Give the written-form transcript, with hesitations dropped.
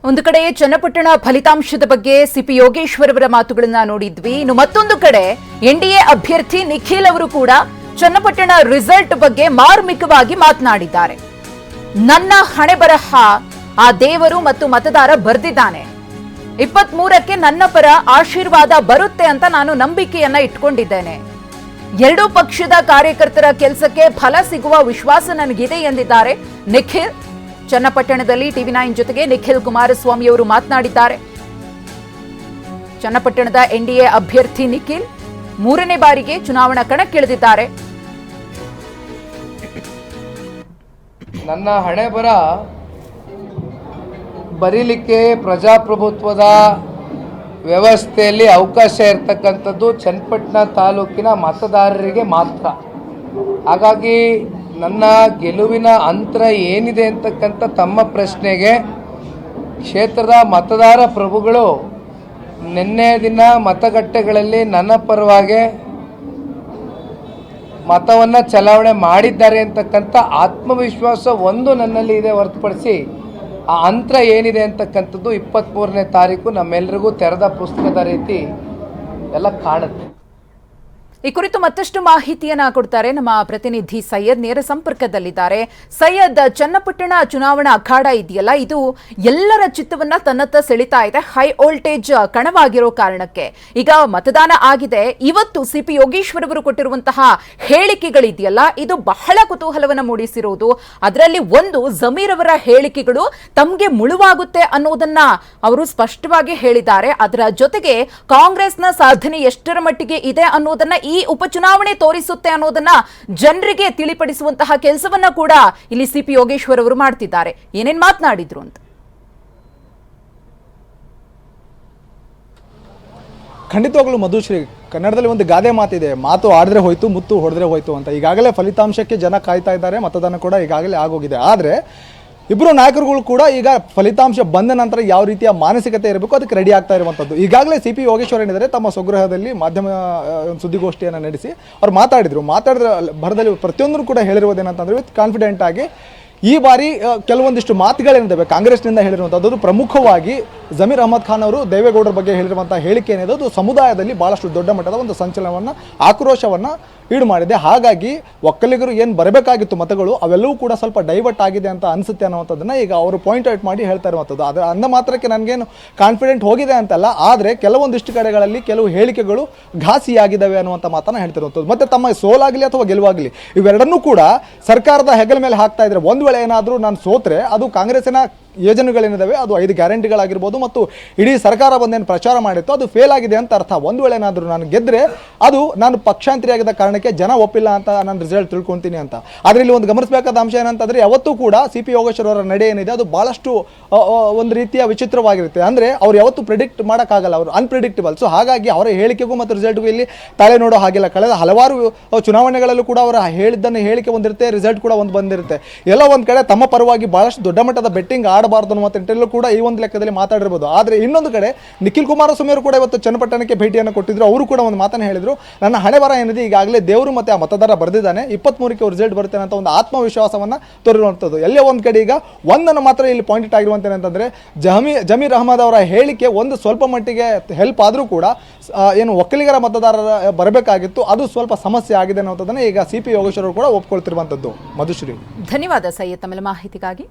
ಒಂದು ಕಡೆ ಚನ್ನಪಟ್ಟಣ ಫಲಿತಾಂಶದ ಬಗ್ಗೆ ಸಿಪಿ ಯೋಗೇಶ್ವರ್ ಅವರ ಮಾತುಗಳನ್ನ ನೋಡಿದ್ವಿ. ಇನ್ನು ಮತ್ತೊಂದು ಕಡೆ ಎನ್ಡಿಎ ಅಭ್ಯರ್ಥಿ ನಿಖಿಲ್ ಅವರು ಕೂಡ ಚನ್ನಪಟ್ಟಣ ರಿಸಲ್ಟ್ ಬಗ್ಗೆ ಮಾರ್ಮಿಕವಾಗಿ ಮಾತನಾಡಿದ್ದಾರೆ. ನನ್ನ ಹಣೆ ಬರಹ ಆ ದೇವರು ಮತ್ತು ಮತದಾರ ಬರೆದಿದ್ದಾನೆ. 23ಕ್ಕೆ ನನ್ನ ಪರ ಆಶೀರ್ವಾದ ಬರುತ್ತೆ ಅಂತ ನಾನು ನಂಬಿಕೆಯನ್ನ ಇಟ್ಕೊಂಡಿದ್ದೇನೆ. ಎರಡೂ ಪಕ್ಷದ ಕಾರ್ಯಕರ್ತರ ಕೆಲಸಕ್ಕೆ ಫಲ ಸಿಗುವ ವಿಶ್ವಾಸ ನನಗಿದೆ ಎಂದಿದ್ದಾರೆ ನಿಖಿಲ್. ಚನ್ನಪಟ್ಟಣದಲ್ಲಿ ಟಿವಿ9 ಜೊತೆಗೆ ನಿಖಿಲ್ ಕುಮಾರಸ್ವಾಮಿ ಅವರು ಮಾತನಾಡಿದ್ದಾರೆ. ಚನ್ನಪಟ್ಟಣದ ಎನ್ಡಿಎ ಅಭ್ಯರ್ಥಿ ನಿಖಿಲ್ 3ನೇ ಬಾರಿಗೆ ಚುನಾವಣಾ ಕಣಕ್ಕಿಳಿದಿದ್ದಾರೆ. ನನ್ನ ಹಣೆ ಬರ ಬರೀಲಿಕ್ಕೆ ಪ್ರಜಾಪ್ರಭುತ್ವದ ವ್ಯವಸ್ಥೆಯಲ್ಲಿ ಅವಕಾಶ ಇರತಕ್ಕಂಥದ್ದು ಚನ್ನಪಟ್ಟಣ ತಾಲೂಕಿನ ಮತದಾರರಿಗೆ ಮಾತ್ರ. ಹಾಗಾಗಿ ನನ್ನ ಗೆಲುವಿನ ಅಂತರ ಏನಿದೆ ಅಂತಕ್ಕಂಥ ತಮ್ಮ ಪ್ರಶ್ನೆಗೆ ಕ್ಷೇತ್ರದ ಮತದಾರ ಪ್ರಭುಗಳು ನಿನ್ನೆ ದಿನ ಮತಗಟ್ಟೆಗಳಲ್ಲಿ ನನ್ನ ಪರವಾಗಿ ಮತವನ್ನು ಚಲಾವಣೆ ಮಾಡಿದ್ದಾರೆ ಅಂತಕ್ಕಂಥ ಆತ್ಮವಿಶ್ವಾಸ ಒಂದು ನನ್ನಲ್ಲಿ ಇದೆ ಹೊರತುಪಡಿಸಿ ಆ ಅಂತರ ಏನಿದೆ ಅಂತಕ್ಕಂಥದ್ದು 23ನೇ ತಾರೀಕು ನಮ್ಮೆಲ್ಲರಿಗೂ ತೆರೆದ ಪುಸ್ತಕದ ರೀತಿ ಎಲ್ಲ ಕಾಣುತ್ತೆ. ಈ ಕುರಿತು ಮತ್ತಷ್ಟು ಮಾಹಿತಿಯನ್ನ ಕೊಡ್ತಾರೆ ನಮ್ಮ ಪ್ರತಿನಿಧಿ ಸೈಯದ್. ನೇರ ಸಂಪರ್ಕದಲ್ಲಿದ್ದಾರೆ. ಸೈಯದ್, ಚನ್ನಪಟ್ಟಣ ಚುನಾವಣಾ ಅಖಾಡ ಇದೆಯಲ್ಲ, ಇದು ಎಲ್ಲರ ಚಿತ್ತವನ್ನ ತನ್ನತ್ತ ಸೆಳಿತಾ ಇದೆ. ಹೈ ವೋಲ್ಟೇಜ್ ಕಣವಾಗಿರೋ ಕಾರಣಕ್ಕೆ ಈಗ ಮತದಾನ ಆಗಿದೆ. ಇವತ್ತು ಸಿಪಿ ಯೋಗೇಶ್ವರ್ ಅವರು ಕೊಟ್ಟಿರುವಂತಹ ಹೇಳಿಕೆಗಳಿದೆಯಲ್ಲ, ಇದು ಬಹಳ ಕುತೂಹಲವನ್ನ ಮೂಡಿಸಿರುವುದು. ಅದರಲ್ಲಿ ಒಂದು ಜಮೀರ್ ಅವರ ಹೇಳಿಕೆಗಳು ತಮಗೆ ಮುಳುವಾಗುತ್ತೆ ಅನ್ನೋದನ್ನ ಅವರು ಸ್ಪಷ್ಟವಾಗಿ ಹೇಳಿದ್ದಾರೆ. ಅದರ ಜೊತೆಗೆ ಕಾಂಗ್ರೆಸ್ನ ಸಾಧನೆ ಎಷ್ಟರ ಮಟ್ಟಿಗೆ ಇದೆ ಅನ್ನೋದನ್ನ ಈ ಉಪಚುನಾವಣೆ ತೋರಿಸುತ್ತೆ ಅನ್ನೋದನ್ನ ಜನರಿಗೆ ತಿಳಿಪಡಿಸುವಂತಹ ಕೆಲಸವನ್ನ ಕೂಡ ಇಲ್ಲಿ ಸಿಪಿ ಯೋಗೇಶ್ವರ್ ಅವರು ಮಾಡ್ತಿದ್ದಾರೆ. ಏನೇನ್ ಮಾತನಾಡಿದ್ರು ಅಂತ ಖಂಡಿತವಾಗ್ಲೂ ಮಧುಶ್ರೀ, ಕನ್ನಡದಲ್ಲಿ ಒಂದು ಗಾದೆ ಮಾತಿದೆ, ಮಾತು ಆಡಿದ್ರೆ ಹೋಯ್ತು, ಮುತ್ತು ಹೊಡೆದ್ರೆ ಹೋಯ್ತು ಅಂತ. ಈಗಾಗಲೇ ಫಲಿತಾಂಶಕ್ಕೆ ಜನ ಕಾಯ್ತಾ ಇದ್ದಾರೆ, ಮತದಾನ ಕೂಡ ಈಗಾಗಲೇ ಆಗೋಗಿದೆ. ಆದರೆ ಇಬ್ಬರು ನಾಯಕರುಗಳು ಕೂಡ ಈಗ ಫಲಿತಾಂಶ ಬಂದ ನಂತರ ಯಾವ ರೀತಿಯ ಮಾನಸಿಕತೆ ಇರಬೇಕು ಅದಕ್ಕೆ ರೆಡಿ ಆಗ್ತಾ ಇರುವಂಥದ್ದು. ಈಗಾಗಲೇ ಸಿಪಿ ಯೋಗೇಶ್ವರ್ ಏನಿದ್ದಾರೆ ತಮ್ಮ ಸ್ವಗೃಹದಲ್ಲಿ ಮಾಧ್ಯಮ ಸುದ್ದಿಗೋಷ್ಠಿಯನ್ನು ನಡೆಸಿ ಅವ್ರು ಮಾತಾಡಿದ ಭರದಲ್ಲಿ ಪ್ರತಿಯೊಂದನ್ನು ಕೂಡ ಹೇಳಿರುವುದೇನಂತಂದ್ರೆ ವಿತ್ ಕಾನ್ಫಿಡೆಂಟ್ ಆಗಿ ಈ ಬಾರಿ ಕೆಲವೊಂದಿಷ್ಟು ಮಾತುಗಳೇನಿದ್ದಾವೆ ಕಾಂಗ್ರೆಸ್ನಿಂದ ಹೇಳಿರುವಂಥದ್ದು, ಪ್ರಮುಖವಾಗಿ ಜಮೀರ್ ಅಹಮದ್ ಖಾನ್ ಅವರು ದೇವೇಗೌಡರ ಬಗ್ಗೆ ಹೇಳಿರುವಂಥ ಹೇಳಿಕೆ ಏನಿದೆ ಅದು ಸಮುದಾಯದಲ್ಲಿ ಭಾಳಷ್ಟು ದೊಡ್ಡ ಮಟ್ಟದ ಒಂದು ಸಂಚಲನವನ್ನು, ಆಕ್ರೋಶವನ್ನು ಈಡು ಮಾಡಿದೆ. ಹಾಗಾಗಿ ಒಕ್ಕಲಿಗರು ಏನು ಬರಬೇಕಾಗಿತ್ತು ಮತಗಳು ಅವೆಲ್ಲವೂ ಕೂಡ ಸ್ವಲ್ಪ ಡೈವರ್ಟ್ ಆಗಿದೆ ಅಂತ ಅನಿಸುತ್ತೆ ಅನ್ನುವಂಥದ್ದನ್ನು ಈಗ ಅವರು ಪಾಯಿಂಟ್ ಔಟ್ ಮಾಡಿ ಹೇಳ್ತಾ ಇರುವಂಥದ್ದು. ಅದರ ಅಂದ ಮಾತ್ರಕ್ಕೆ ನನಗೇನು ಕಾನ್ಫಿಡೆಂಟ್ ಹೋಗಿದೆ ಅಂತಲ್ಲ, ಆದರೆ ಕೆಲವೊಂದಿಷ್ಟು ಕಡೆಗಳಲ್ಲಿ ಕೆಲವು ಹೇಳಿಕೆಗಳು ಘಾಸಿಯಾಗಿದ್ದಾವೆ ಅನ್ನುವಂಥ ಮಾತನ್ನು ಹೇಳ್ತಿರುವಂಥದ್ದು. ಮತ್ತು ತಮ್ಮ ಸೋಲಾಗಲಿ ಅಥವಾ ಗೆಲುವಾಗಲಿ ಇವೆರಡನ್ನೂ ಕೂಡ ಸರ್ಕಾರದ ಹೆಗಲ ಮೇಲೆ ಹಾಕ್ತಾ ಇದ್ದಾರೆ. ಒಂದು ವೇಳೆ ಏನಾದರೂ ನಾನು ಸೋತ್ರೆ ಅದು ಕಾಂಗ್ರೆಸ್ಸಿನ ಯೋಜನೆಗಳೇನಿದ್ದಾವೆ ಅದು 5 ಗ್ಯಾರಂಟಿಗಳಾಗಿರ್ಬೋದು ಮತ್ತು ಇಡೀ ಸರ್ಕಾರ ಬಂದೇನು ಪ್ರಚಾರ ಮಾಡಿತ್ತು ಅದು ಫೇಲ್ ಆಗಿದೆ ಅಂತ ಅರ್ಥ. ಒಂದು ವೇಳೆ ಏನಾದರೂ ನಾನು ಗೆದ್ದರೆ ಅದು ನಾನು ಪಕ್ಷಾಂತರಿಯಾಗಿದ್ದ ಕಾರಣಕ್ಕೆ ಜನ ಒಪ್ಪಿಲ್ಲ ಅಂತ ನಾನು ರಿಸಲ್ಟ್ ತಿಳ್ಕೊತೀನಿ ಅಂತ. ಆದರೆ ಇಲ್ಲಿ ಒಂದು ಗಮನಿಸಬೇಕಾದ ಅಂಶ ಏನಂತಂದರೆ ಯಾವತ್ತೂ ಕೂಡ ಸಿಪಿ ಯೋಗೇಶ್ವರ್ ಅವರ ನಡೆ ಏನಿದೆ ಅದು ಭಾಳಷ್ಟು ಒಂದು ರೀತಿಯ ವಿಚಿತ್ರವಾಗಿರುತ್ತೆ. ಅಂದರೆ ಅವ್ರು ಯಾವತ್ತೂ ಪ್ರಿಡಿಕ್ಟ್ ಮಾಡೋಕ್ಕಾಗಲ್ಲ, ಅವರು ಅನ್ಪ್ರಿಡಿಕ್ಟಬಲ್. ಸೊ ಹಾಗಾಗಿ ಅವರ ಹೇಳಿಕೆಗೂ ಮತ್ತು ರಿಸಲ್ಟ್ಗೂ ಇಲ್ಲಿ ತಲೆ ನೋಡೋ ಹಾಗಿಲ್ಲ. ಕಳೆದ ಹಲವಾರು ಚುನಾವಣೆಗಳಲ್ಲೂ ಕೂಡ ಅವರ ಹೇಳಿದ್ದನ್ನು ಹೇಳಿಕೆ ಒಂದಿರುತ್ತೆ, ರಿಸಲ್ಟ್ ಕೂಡ ಒಂದು ಬಂದಿರುತ್ತೆ. ಎಲ್ಲ ಒಂದು ಕಡೆ ತಮ್ಮ ಪರವಾಗಿ ಭಾಳಷ್ಟು ದೊಡ್ಡ ಮಟ್ಟದ ಬೆಟ್ಟಿಂಗ್ ಆಡಬಾರ್ದು ಅನ್ನುವಂಥ ನಿಟ್ಟಿನಲ್ಲೂ ಕೂಡ ಈ ಒಂದು ಲೆಕ್ಕದಲ್ಲಿ ಮಾತಾಡಿರ್ಬೋದು. ಆದರೆ ಇನ್ನೊಂದು ಕಡೆ ನಿಖಿಲ್ ಕುಮಾರಸ್ವಾಮಿ ಅವರು ಕೂಡ ಇವತ್ತು ಚನ್ನಪಟ್ಟಣಕ್ಕೆ ಭೇಟಿಯನ್ನು ಕೊಟ್ಟಿದ್ರು. ಅವರು ಕೂಡ ಒಂದು ಮಾತನ್ನು ಹೇಳಿದರು, ನನ್ನ ಹಣೆ ಬರ ಏನಿದೆ ಈಗಾಗಲೇ ದೇವರು ಮತ್ತು ಆ ಮತದಾರ ಬರೆದಿದ್ದಾನೆ, 23ಕ್ಕೆ ರಿಸಲ್ಟ್ ಬರುತ್ತೆ ಅಂತ ಒಂದು ಆತ್ಮವಿಶ್ವಾಸವನ್ನು ತೋರಿರುವಂಥದ್ದು. ಎಲ್ಲೇ ಒಂದು ಕಡೆ ಈಗ ಒಂದನ್ನು ಮಾತ್ರ ಇಲ್ಲಿ ಪಾಯಿಂಟ್ ಆಗಿರುವಂಥದ್ದು ಏನಂತಂದರೆ ಜಮೀರ್ ಅಹಮದ್ ಅವರ ಹೇಳಿಕೆ ಒಂದು ಸ್ವಲ್ಪ ಮಟ್ಟಿಗೆ ಹೆಲ್ಪ್ ಆದರೂ ಕೂಡ ಏನು ಒಕ್ಕಲಿಗರ ಮತದಾರರ ಬರಬೇಕಾಗಿತ್ತು ಅದು ಸ್ವಲ್ಪ ಸಮಸ್ಯೆ ಆಗಿದೆ ಅನ್ನೋದನ್ನು ಈಗ ಸಿಪಿ ಯೋಗೇಶ್ವರ್ ಅವರು ಕೂಡ ಒಪ್ಕೊಳ್ತಿರುವಂಥದ್ದು. ಮಧುಶ್ರೀ, ಧನ್ಯವಾದ ಸೈಯದ್ ತಮ್ಮ ಮಾಹಿತಿಗಾಗಿ.